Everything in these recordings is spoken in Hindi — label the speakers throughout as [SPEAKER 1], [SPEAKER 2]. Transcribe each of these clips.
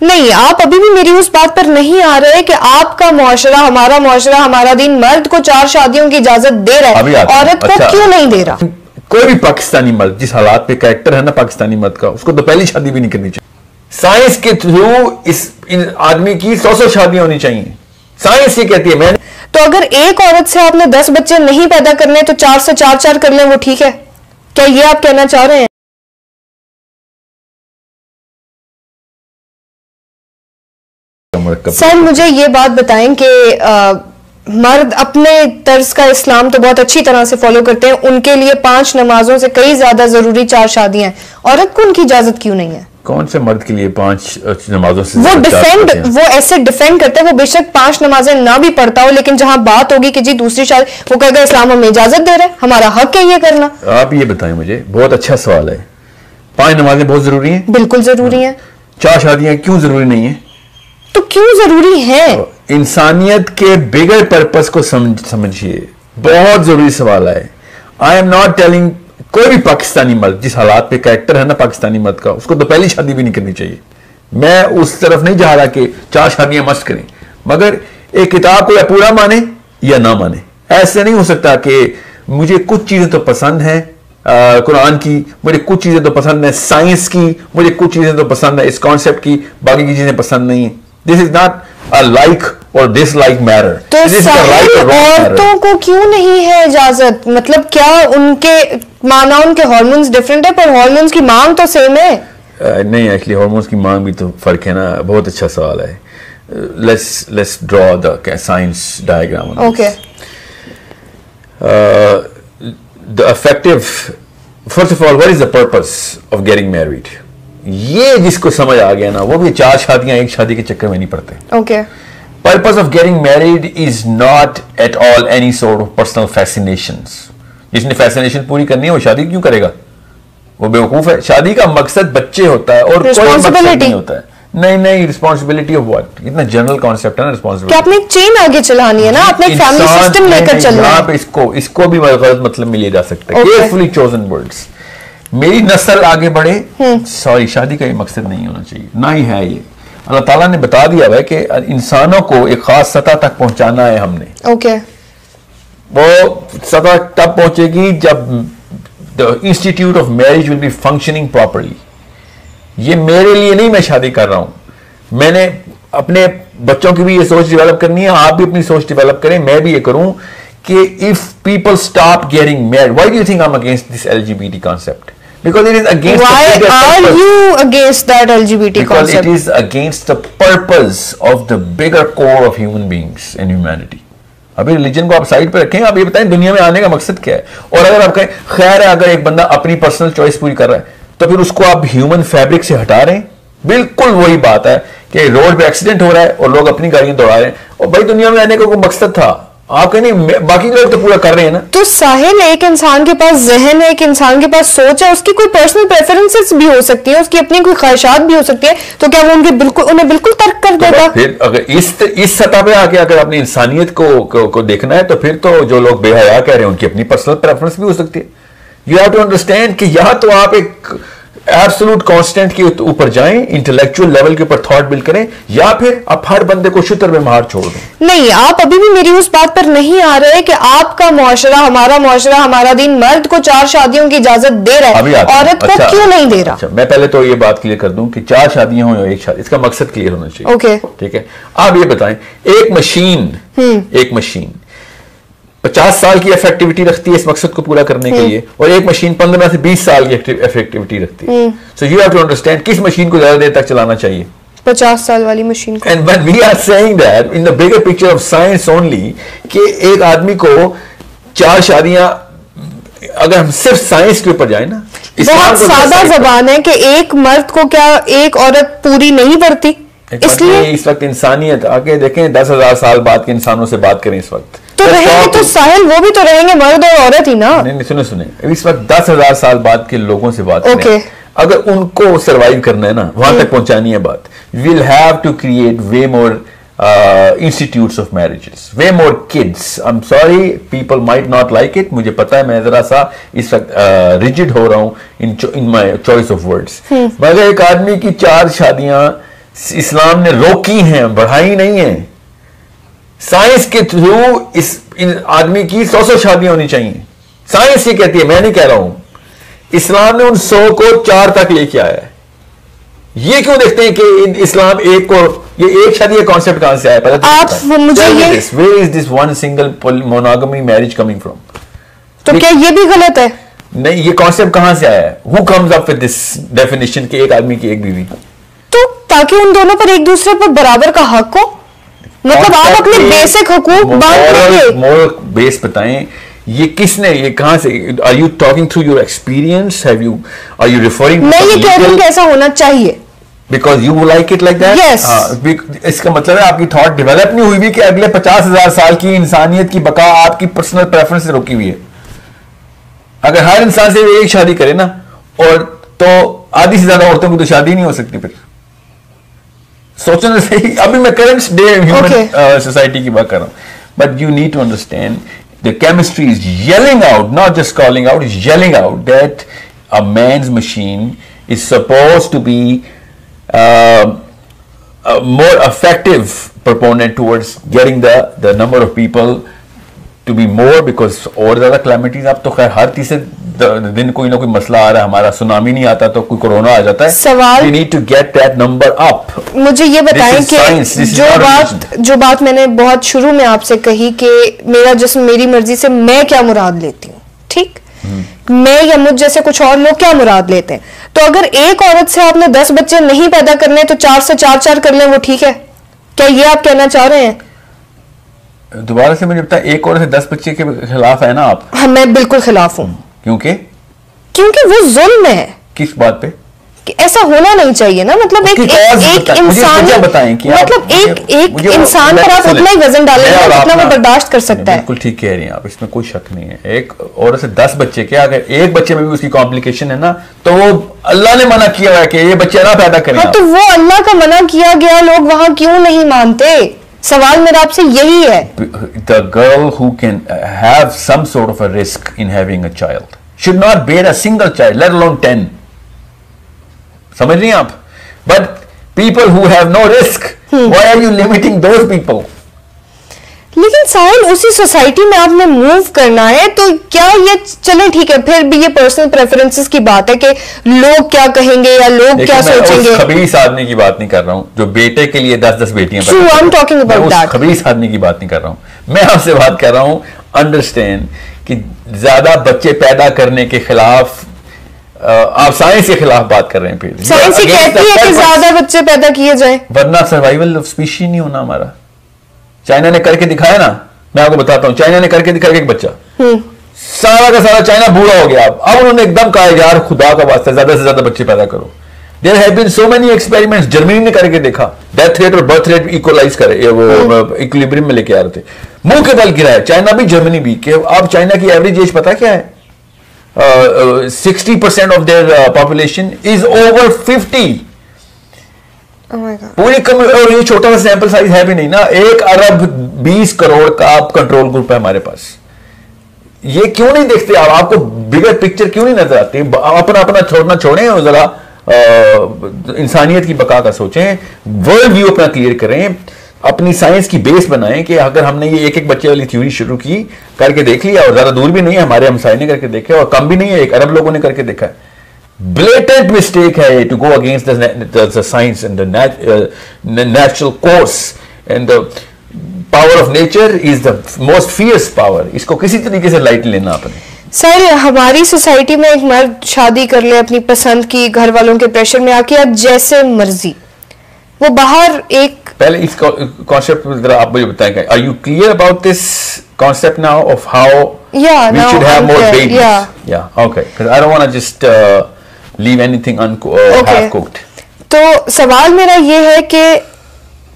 [SPEAKER 1] नहीं, आप अभी भी मेरी उस बात पर नहीं आ रहे कि आपका मुआशरा, हमारा दीन मर्द को 4 शादियों की इजाजत दे रहा है, औरत को क्यों नहीं दे रहा?
[SPEAKER 2] कोई भी पाकिस्तानी मर्द जिस हालात पे कैरेक्टर है ना पाकिस्तानी मर्द का, उसको तो पहली शादी भी नहीं करनी चाहिए। साइंस के थ्रू इन आदमी की 100 शादियां होनी चाहिए। साइंस ये कहती है। मैंने
[SPEAKER 1] तो अगर एक औरत से आपने 10 बच्चे नहीं पैदा करने तो 4 से 4 कर लें, वो ठीक है? क्या ये आप कहना चाह रहे हैं? सर मुझे ये बात बताएं कि मर्द अपने तर्ज का इस्लाम तो बहुत अच्छी तरह से फॉलो करते हैं, उनके लिए 5 नमाजों से कई ज्यादा जरूरी 4 शादियां हैं, औरत को उनकी इजाजत क्यों नहीं है?
[SPEAKER 2] कौन से मर्द के लिए 5 नमाजों से?
[SPEAKER 1] वो ऐसे डिफेंड करते हैं, वो बेशक 5 नमाजें ना भी पढ़ता हो, लेकिन जहां बात होगी कि जी दूसरी शादी, वो कहेगा इस्लाम हमें इजाजत दे रहा है, हमारा हक है ये करना।
[SPEAKER 2] आप ये बताएं मुझे, बहुत अच्छा सवाल है। 5 नमाजें बहुत जरूरी हैं?
[SPEAKER 1] बिल्कुल जरूरी है।
[SPEAKER 2] 4 शादियां क्यों जरूरी नहीं है?
[SPEAKER 1] तो क्यों जरूरी है?
[SPEAKER 2] इंसानियत के बिगर पर्पस को समझिए, बहुत जरूरी सवाल है। आई एम नॉट टेलिंग, कोई भी पाकिस्तानी मर्द जिस हालात पे कैरेक्टर है ना पाकिस्तानी मर्द का, उसको तो पहली शादी भी नहीं करनी चाहिए। मैं उस तरफ नहीं जा रहा कि 4 शादियां मस्त करें, मगर एक किताब को या पूरा माने या ना माने। ऐसे नहीं हो सकता कि मुझे कुछ चीजें तो पसंद है कुरान की, मुझे कुछ चीजें तो पसंद है साइंस की, मुझे कुछ चीजें तो पसंद है इस कॉन्सेप्ट की, बाकी की चीजें पसंद नहीं है। This is not a like और डिसलाइक मैटर।
[SPEAKER 1] तो औरतों को क्यों नहीं है इजाजत? मतलब क्या उनके माना उनके हार्मोन्स डिफरेंट है, पर हार्मोन्स की मांग तो सेम है?
[SPEAKER 2] नहीं, एक्चुअली हार्मोन्स की मांग भी तो फर्क है ना। बहुत अच्छा सवाल है। Let's draw the science diagram.
[SPEAKER 1] Okay.
[SPEAKER 2] The effective, first of all, what is the purpose of getting married? ये जिसको समझ आ गया ना, वो भी 4 शादियां एक शादी के चक्कर में नहीं पड़ते।
[SPEAKER 1] Okay.
[SPEAKER 2] Purpose of getting married is not at all any sort of personal fascinations. जिसने फैसिनेशन पूरी करनी है वो शादी क्यों करेगा? वो बेवकूफ है। शादी का मकसद बच्चे होता है और कोई मकसद नहीं होता है। नहीं, रिस्पॉन्सिबिलिटी ऑफ व्हाट? इतना जनरल कॉन्सेप्ट है ना रिस्पॉन्सिबिलिटी।
[SPEAKER 1] आपने एक चेन आगे चलानी है ना, आपने एक फैमिली सिस्टम लेकर चलना है।
[SPEAKER 2] आप इसको भी गलत मतलब में लिया जा सकता है। Carefully chosen words. मेरी नस्ल आगे बढ़े, सॉरी, शादी का ये मकसद नहीं होना चाहिए, ना ही है ये। अल्लाह ताला ने बता दिया है कि इंसानों को एक खास सतह तक पहुंचाना है हमने।
[SPEAKER 1] ओके।
[SPEAKER 2] वो सतह तब पहुंचेगी जब the institute of marriage will be functioning properly. ये मेरे लिए नहीं मैं शादी कर रहा हूं, मैंने अपने बच्चों की भी ये सोच डेवलप करनी है, आप भी अपनी सोच डेवलप करें, मैं भी ये करूं कि if people stop getting married, why do you think I am against this LGBT concept? Because it is against
[SPEAKER 1] Why
[SPEAKER 2] the
[SPEAKER 1] are
[SPEAKER 2] purpose.
[SPEAKER 1] you against that LGBT
[SPEAKER 2] Because
[SPEAKER 1] concept?
[SPEAKER 2] it is against the purpose of the bigger core of human beings and humanity. अभी रिलीजन को आप साइड पे रखें, आप ये बताएं दुनिया में आने का मकसद क्या है। और अगर आप कहें खैर है, अगर एक बंदा अपनी पर्सनल चॉइस पूरी कर रहा है तो फिर उसको आप ह्यूमन फैब्रिक से हटा रहे हैं। बिल्कुल वही बात है कि रोड पे एक्सीडेंट हो रहा है और लोग अपनी गाड़ियां दौड़ा रहे हैं, और भाई दुनिया में आने का कोई मकसद था? आप नहीं, बाकी लोग तो पूरा कर रहे हैं ना।
[SPEAKER 1] तो साहिल, एक इंसान के पास जहन है, एक इंसान के पास सोच है, उसकी कोई पर्सनल प्रेफरेंसेस भी हो सकती है, उसकी अपनी कोई ख्वाहिशात भी हो सकती है, तो क्या वो उन्हें बिल्कुल तर्क कर देगा?
[SPEAKER 2] फिर अगर इस सतह पे आके अगर अपनी इंसानियत को देखना है तो फिर तो जो लोग बेहया कह रहे हैं उनकी अपनी पर्सनल प्रेफरेंस भी हो सकती है। यू हैव टू अंडरस्टैंड कि या तो आप एक एब्सोल्यूट कांस्टेंट के ऊपर जाएं, इंटेलेक्चुअल लेवल के ऊपर थॉट बिल्ड करें, या फिर आप हर बंदे को शुतर में मार छोड़ दें।
[SPEAKER 1] नहीं, आप अभी भी मेरी उस बात पर नहीं आ रहे कि आपका मुआशरा, हमारा दीन मर्द को 4 शादियों की इजाजत दे रहा है, औरत को क्यों नहीं दे रहा?
[SPEAKER 2] अच्छा, मैं पहले तो ये बात क्लियर कर दूं कि 4 शादियां हो या एक शादी, इसका मकसद क्लियर होना चाहिए।
[SPEAKER 1] ओके,
[SPEAKER 2] ठीक है। आप ये बताएं, एक मशीन 50 साल की इफेक्टिविटी रखती है इस मकसद को पूरा करने के लिए, और एक मशीन 15 से 20 साल की इफेक्टिविटी रखती है। So you have to understand किस मशीन को ज्यादा देर तक चलाना चाहिए?
[SPEAKER 1] 50 साल वाली मशीन को।
[SPEAKER 2] And when we are saying that in the bigger picture of science only, कि एक आदमी को 4 शादियां, अगर हम सिर्फ साइंस के ऊपर जाए ना,
[SPEAKER 1] बहुत सादा जबान है कि एक मर्द को क्या एक औरत पूरी नहीं करती? इसलिए
[SPEAKER 2] इस वक्त इंसानियत आगे देखें, 10,000 साल बाद के इंसानों से बात करें इस वक्त
[SPEAKER 1] तो रहेंगे, तो साहिल वो भी तो रहेंगे मर्द और औरत ही ना।
[SPEAKER 2] नहीं, सुने, इस वक्त 10,000 साल बाद के लोगों से बात करें। अगर उनको सरवाइव करना है ना, वहां तक पहुंचानी है बात, we'll have to create way more institutes of marriages, way more kids. I am sorry, people might not like it, मुझे पता है, मैं जरा सा इस वक्त रिजिड हो रहा हूं इन माई चॉइस ऑफ वर्ड्स, मगर एक आदमी की 4 शादियां इस्लाम ने रोकी हैं, बढ़ाई नहीं है। साइंस के थ्रू इन आदमी की 100 शादियां होनी चाहिए, साइंस ये कहती है, मैं नहीं कह रहा हूं। इस्लाम ने उन 100 को 4 तक लेके आया है। ये क्यों देखते हैं कि इस्लाम एक को, ये एक शादी का कॉन्सेप्ट कहां से आया? पता
[SPEAKER 1] आप मुझे ये,
[SPEAKER 2] where is this one single monogamy marriage coming from?
[SPEAKER 1] तो क्या ये भी गलत है?
[SPEAKER 2] नहीं, ये कॉन्सेप्ट कहां से आया है? Who comes up with this definition कि एक आदमी की एक बीवी?
[SPEAKER 1] तो ताकि उन दोनों पर एक दूसरे पर बराबर का हक हो, मतलब आप अपने बेसिक हकूक बांट लीजिए।
[SPEAKER 2] मोरल बेस बताएं, ये किसने, ये कहां से? Are you talking through your experience? Are you referring?
[SPEAKER 1] मैं ये कह रही हूं कि ऐसा होना चाहिए
[SPEAKER 2] because you like it like that.
[SPEAKER 1] Yes.
[SPEAKER 2] इसका मतलब है आपकी थॉट डेवलप नहीं हुई भी कि अगले 50,000 साल की इंसानियत की बका आपकी पर्सनल प्रेफरेंस से रुकी हुई है। अगर हर इंसान से एक शादी करे ना, और तो आधी से ज्यादा औरतों की तो शादी नहीं हो सकती। फिर सोचना सही, अभी मैं करंट डे ह्यूमन सोसाइटी की बात कर रहा हूं, but you need to understand the chemistry is yelling out, not just calling out, is yelling out that a man's machine is suppose to be a more effective proponent towards getting the number of people to be more, because और ज्यादा calamities, अब तो खैर हर तीसरे दिन कोई ना कोई मसला आ रहा है। हमारा सुनामी नहीं आता तो कोई कोरोना आ जाता है।
[SPEAKER 1] सवाल,
[SPEAKER 2] we need to get that number up।
[SPEAKER 1] मुझे ये बताएं कि जो बात मैंने बहुत शुरू में आपसे कही कि मेरा जिस्म मेरी मर्जी से, मैं क्या मुराद लेती हूँ, ठीक, मैं या मुझ जैसे कुछ और लोग क्या मुराद लेते हैं। तो अगर एक औरत से आपने 10 बच्चे नहीं पैदा करने तो 4 से 4 कर लें, वो ठीक है? क्या ये आप कहना चाह रहे हैं?
[SPEAKER 2] दोबारा से मुझे बताया, एक औरत से 10 बच्चे के खिलाफ है ना आप?
[SPEAKER 1] हाँ, मैं बिल्कुल खिलाफ हूं। क्योंकि वो जुल्म है।
[SPEAKER 2] किस बात पे?
[SPEAKER 1] कि ऐसा होना नहीं चाहिए ना, मतलब एक इंसान, मतलब एक इंसान पर आप उतना ही वजन डालेंगे जितना वो बर्दाश्त कर सकता है।
[SPEAKER 2] बिल्कुल ठीक कह रही हैं आप, इसमें कोई शक नहीं है। एक औरत से 10 बच्चे, क्या अगर एक बच्चे में भी उसकी कॉम्प्लिकेशन है ना, तो वो अल्लाह ने मना किया है कि ये बच्चे ना पैदा करें।
[SPEAKER 1] हाँ, तो वो अल्लाह का मना किया गया लोग वहां क्यों नहीं मानते? सवाल मेरा आपसे यही है।
[SPEAKER 2] The girl who can have some sort of a risk in having a child should not bear a single child, let alone 10। समझ रही हैं आप? But people who have no risk, why are you limiting those people?
[SPEAKER 1] लेकिन साहिल, उसी सोसाइटी में आपने मूव करना है, तो क्या ये, चले ठीक है, फिर भी ये पर्सनल प्रेफरेंसेस की बात है कि लोग क्या कहेंगे या लोग क्या सोचेंगे।
[SPEAKER 2] उस खबीस आदमी की बात नहीं कर रहा हूं जो बेटे के लिए 10-10 बेटियां
[SPEAKER 1] पैदा करता है। I'm talking about that।
[SPEAKER 2] खबीस आदमी की बात नहीं कर रहा हूं मैं, आपसे बात कर रहा हूं अंडरस्टैंड कि ज्यादा बच्चे पैदा करने के खिलाफ आप साइंस के खिलाफ बात कर रहे हैं। फिर
[SPEAKER 1] साइंस ही कहती है कि ज्यादा बच्चे पैदा किए जाएं,
[SPEAKER 2] वरना सर्वाइवल ऑफ स्पीशीज नहीं होना हमारा। चाइना ने करके दिखाया ना, मैं आपको बताता हूं, चाइना ने करके दिखाया एक बच्चा, सारा का सारा चाइना बूढ़ा हो गया। अब उन्होंने एकदम कहा यार खुदा का वास्ता ज्यादा से ज्यादा बच्चे पैदा करो। There have been so many experiments, Germany ने करके देखा, डेथ रेट और बर्थ रेट इक्वलाइज करे, वो इक्विलिब्रियम में लेके आ रहे थे, मुंह के बल गिरा है चाइना भी जर्मनी भी। कि अब चाइना की एवरेज एज पता क्या है? 60% of their population is over 50।
[SPEAKER 1] Oh my God।
[SPEAKER 2] पूरी और ये छोटा सा सैंपल साइज है भी नहीं ना, 1 अरब 20 करोड़ का कंट्रोल ग्रुप है हमारे पास। ये क्यों नहीं देखते आप? आपको बिगर पिक्चर क्यों नहीं नजर आती? अपना अपना छोड़ना छोड़ें और जरा इंसानियत की बका का सोचें, वर्ल्ड व्यू अपना क्लियर करें, अपनी साइंस की बेस बनाएं कि अगर हमने ये एक बच्चे वाली थ्योरी शुरू की, करके देख लिया, और ज्यादा दूर भी नहीं है, हमारे हमसाये ने करके देखा और कम भी नहीं है, 1 अरब लोगों ने करके देखा है। ब्लेटेंट मिस्टेक है to go against the science and the natural course and the power of nature is the most fierce power. इसको किसी तरीके से लाइट लेना आपने।
[SPEAKER 1] सर, हमारी सोसाइटी में एक मर्द शादी कर ले अपनी पसंद की, घर वालों के प्रेशर में आके, आप जैसे मर्जी, वो बाहर एक,
[SPEAKER 2] पहले इस कॉन्सेप्ट जरा आप मुझे बताएं, are you clear about this concept now of how we should have more babies? Yeah, okay, because I don't want to just leave anything half cooked।
[SPEAKER 1] तो सवाल मेरा ये है कि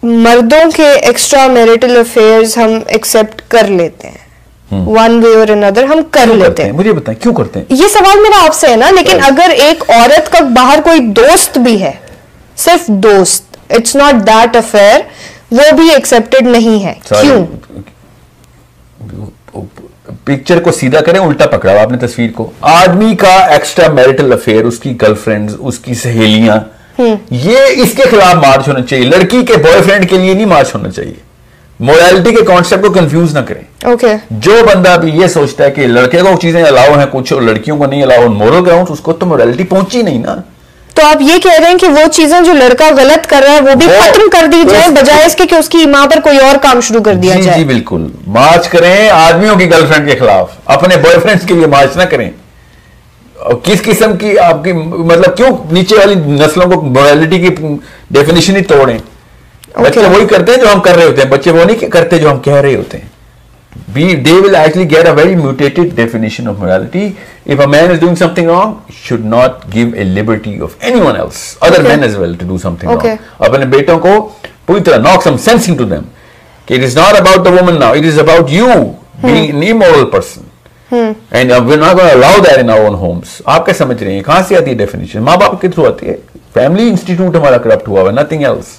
[SPEAKER 1] मर्दों के एक्स्ट्रा मैरिटल अफेयर्स हम एक्सेप्ट कर लेते हैं, वन वे और अनदर हम कर लेते हैं।
[SPEAKER 2] मुझे बताएं क्यों करते हैं?
[SPEAKER 1] ये सवाल मेरा आपसे है ना, लेकिन अगर एक औरत का बाहर कोई दोस्त भी है, सिर्फ दोस्त, इट्स नॉट दैट अफेयर, वो भी एक्सेप्टेड नहीं है, क्यों?
[SPEAKER 2] पिक्चर को सीधा करें, उल्टा पकड़ा आपने तस्वीर को। आदमी का एक्स्ट्रा मैरिटल अफेयर, उसकी गर्लफ्रेंड्स, उसकी सहेलियां, ये इसके खिलाफ मार्च होना चाहिए। लड़की के बॉयफ्रेंड के लिए नहीं मार्च होना चाहिए। मोरालिटी के कॉन्सेप्ट को कंफ्यूज ना करें।
[SPEAKER 1] ओके
[SPEAKER 2] जो बंदा भी ये सोचता है कि लड़के को चीजें अलाउ हैं कुछ और लड़कियों को नहीं अलाउ, मोरल ग्राउंड, उसको तो मोरालिटी पहुंची नहीं ना।
[SPEAKER 1] तो आप ये कह रहे हैं कि वो चीजें जो लड़का गलत कर रहा है वो भी खत्म कर दी जाए, बजाय इसके कि उसकी मां पर कोई और काम शुरू कर दिया जाए।
[SPEAKER 2] जी बिल्कुल, मार्च करें आदमियों की गर्लफ्रेंड के खिलाफ, अपने बॉयफ्रेंड्स के लिए मार्च ना करें। किस किस्म की आपकी मतलब क्यों नीचे वाली नस्लों को मोरालिटी की डेफिनेशन ही तोड़ें। बच्चे वही करते हैं जो हम कर रहे होते हैं, बच्चे वो नहीं करते जो हम कह रहे होते हैं। They will actually get a very mutated definition of morality. If a man is doing something wrong, should not give a liberty of anyone else, other men as well, to do something wrong. अपने बेटों को पूरी तरह knock some sense into them. कि it is not about the woman now, it is about you being an immoral person. And we're not going to allow that in our own homes. आप क्या समझ रहे हैं? कहाँ से आती है डेफिनेशन? माँ बाप के थ्रू आती है। फैमिली इंस्टीट्यूट हमारा करप्ट हुआ है, nothing else.